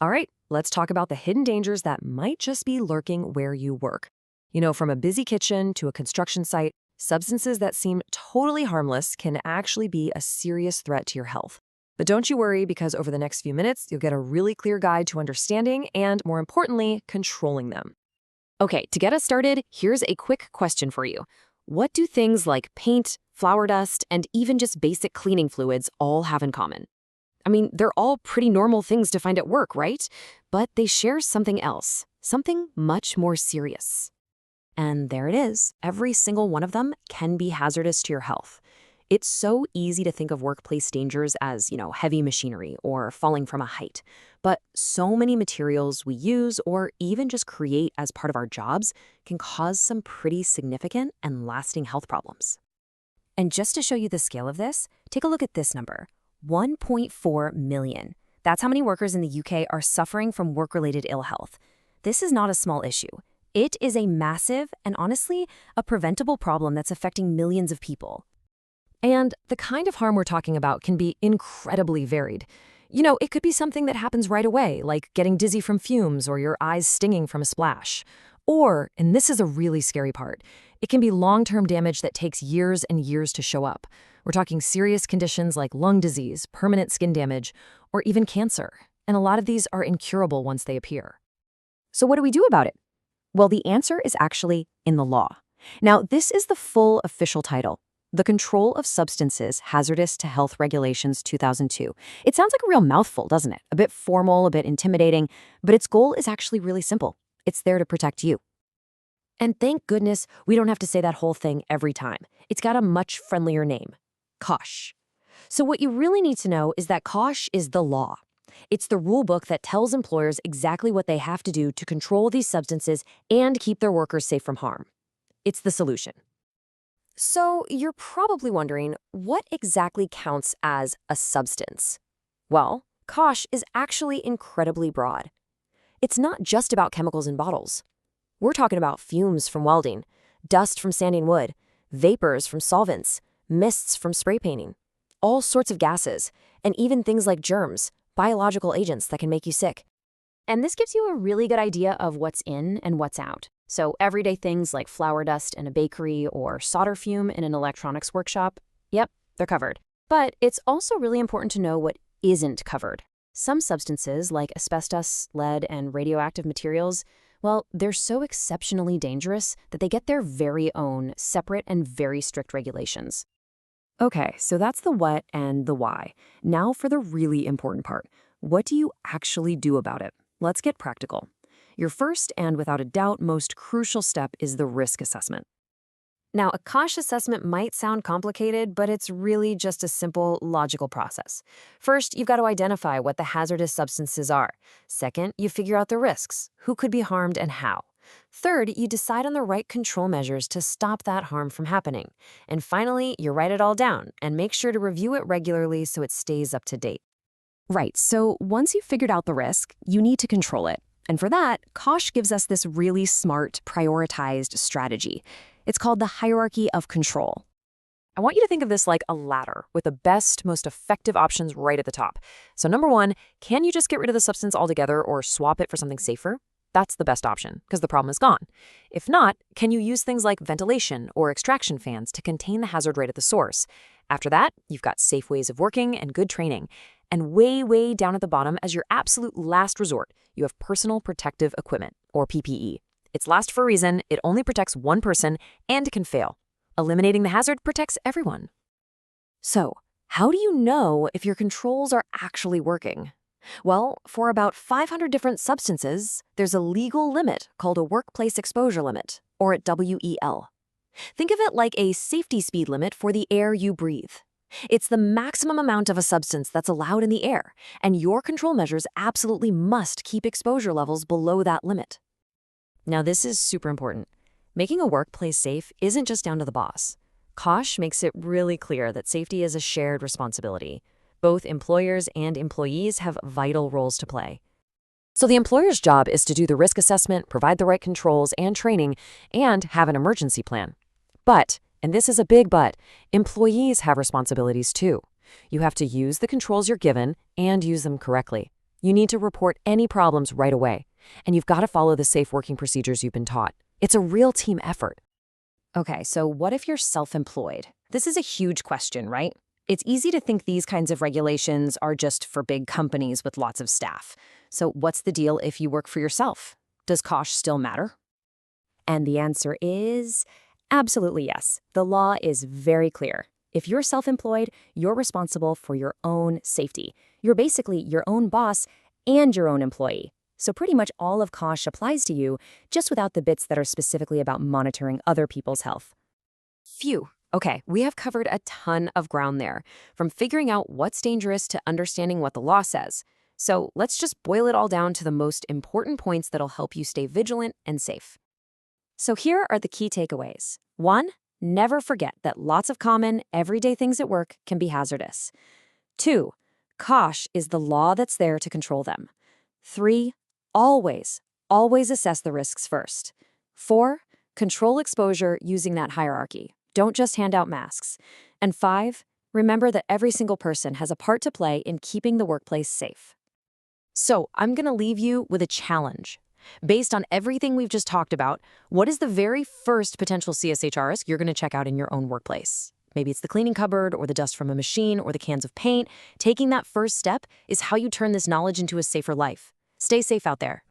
All right, let's talk about the hidden dangers that might just be lurking where you work. From a busy kitchen to a construction site, substances that seem totally harmless can actually be a serious threat to your health. But don't you worry, because over the next few minutes, you'll get a really clear guide to understanding and, more importantly, controlling them. Okay, to get us started, here's a quick question for you. What do things like paint, flour dust, and even just basic cleaning fluids all have in common? I mean, they're all pretty normal things to find at work, right? But they share something else, something much more serious. And there it is. Every single one of them can be hazardous to your health. It's so easy to think of workplace dangers as, heavy machinery or falling from a height. But so many materials we use or even just create as part of our jobs can cause some pretty significant and lasting health problems. And just to show you the scale of this, take a look at this number, 1.4 million. That's how many workers in the UK are suffering from work-related ill health. This is not a small issue. It is a massive and honestly, a preventable problem that's affecting millions of people. And the kind of harm we're talking about can be incredibly varied. It could be something that happens right away, like getting dizzy from fumes or your eyes stinging from a splash. Or, and this is a really scary part, it can be long-term damage that takes years and years to show up. We're talking serious conditions like lung disease, permanent skin damage, or even cancer. And a lot of these are incurable once they appear. So what do we do about it? Well, the answer is actually in the law. Now, this is the full official title. The Control of Substances Hazardous to Health Regulations 2002. It sounds like a real mouthful, doesn't it? A bit formal, a bit intimidating, but its goal is actually really simple. It's there to protect you. And thank goodness we don't have to say that whole thing every time. It's got a much friendlier name, COSHH. So what you really need to know is that COSHH is the law. It's the rule book that tells employers exactly what they have to do to control these substances and keep their workers safe from harm. It's the solution. So you're probably wondering, what exactly counts as a substance? Well, COSHH is actually incredibly broad. It's not just about chemicals in bottles. We're talking about fumes from welding, dust from sanding wood, vapors from solvents, mists from spray painting, all sorts of gases, and even things like germs, biological agents that can make you sick. And this gives you a really good idea of what's in and what's out. So everyday things like flour dust in a bakery or solder fume in an electronics workshop, yep, they're covered. But it's also really important to know what isn't covered. Some substances like asbestos, lead, and radioactive materials, well, they're so exceptionally dangerous that they get their very own separate and very strict regulations. Okay, so that's the what and the why. Now for the really important part. What do you actually do about it? Let's get practical. Your first and without a doubt most crucial step is the risk assessment. Now, a COSHH assessment might sound complicated, but it's really just a simple, logical process. First, you've got to identify what the hazardous substances are. Second, you figure out the risks, who could be harmed and how. Third, you decide on the right control measures to stop that harm from happening. And finally, you write it all down and make sure to review it regularly so it stays up to date. Right, so once you've figured out the risk, you need to control it. And for that, COSHH gives us this really smart, prioritized strategy. It's called the hierarchy of control. I want you to think of this like a ladder with the best, most effective options right at the top. So number one, can you just get rid of the substance altogether or swap it for something safer? That's the best option because the problem is gone. If not, can you use things like ventilation or extraction fans to contain the hazard right at the source? After that, you've got safe ways of working and good training. And way, way down at the bottom, as your absolute last resort, you have personal protective equipment, or PPE. It's last for a reason, it only protects one person, and it can fail. Eliminating the hazard protects everyone. So, how do you know if your controls are actually working? Well, for about 500 different substances, there's a legal limit called a workplace exposure limit, or a WEL. Think of it like a safety speed limit for the air you breathe. It's the maximum amount of a substance that's allowed in the air, and your control measures absolutely must keep exposure levels below that limit. Now, this is super important. Making a workplace safe isn't just down to the boss. COSHH makes it really clear that safety is a shared responsibility. Both employers and employees have vital roles to play. So the employer's job is to do the risk assessment, provide the right controls and training, and have an emergency plan. But, and this is a big but, employees have responsibilities too. You have to use the controls you're given and use them correctly. You need to report any problems right away. And you've got to follow the safe working procedures you've been taught. It's a real team effort. Okay, so what if you're self-employed? This is a huge question, right? It's easy to think these kinds of regulations are just for big companies with lots of staff. So what's the deal if you work for yourself? Does COSHH still matter? And the answer is absolutely yes. The law is very clear. If you're self-employed, you're responsible for your own safety. You're basically your own boss and your own employee. So pretty much all of COSHH applies to you, just without the bits that are specifically about monitoring other people's health. Phew. Okay, we have covered a ton of ground there, from figuring out what's dangerous to understanding what the law says. So let's just boil it all down to the most important points that'll help you stay vigilant and safe. So here are the key takeaways. 1, never forget that lots of common, everyday things at work can be hazardous. 2, COSHH is the law that's there to control them. 3, always assess the risks first. 4, control exposure using that hierarchy. Don't just hand out masks. And 5, remember that every single person has a part to play in keeping the workplace safe. So I'm going to leave you with a challenge. Based on everything we've just talked about, what is the very first potential CSHR risk you're going to check out in your own workplace? Maybe it's the cleaning cupboard or the dust from a machine or the cans of paint. Taking that first step is how you turn this knowledge into a safer life. Stay safe out there.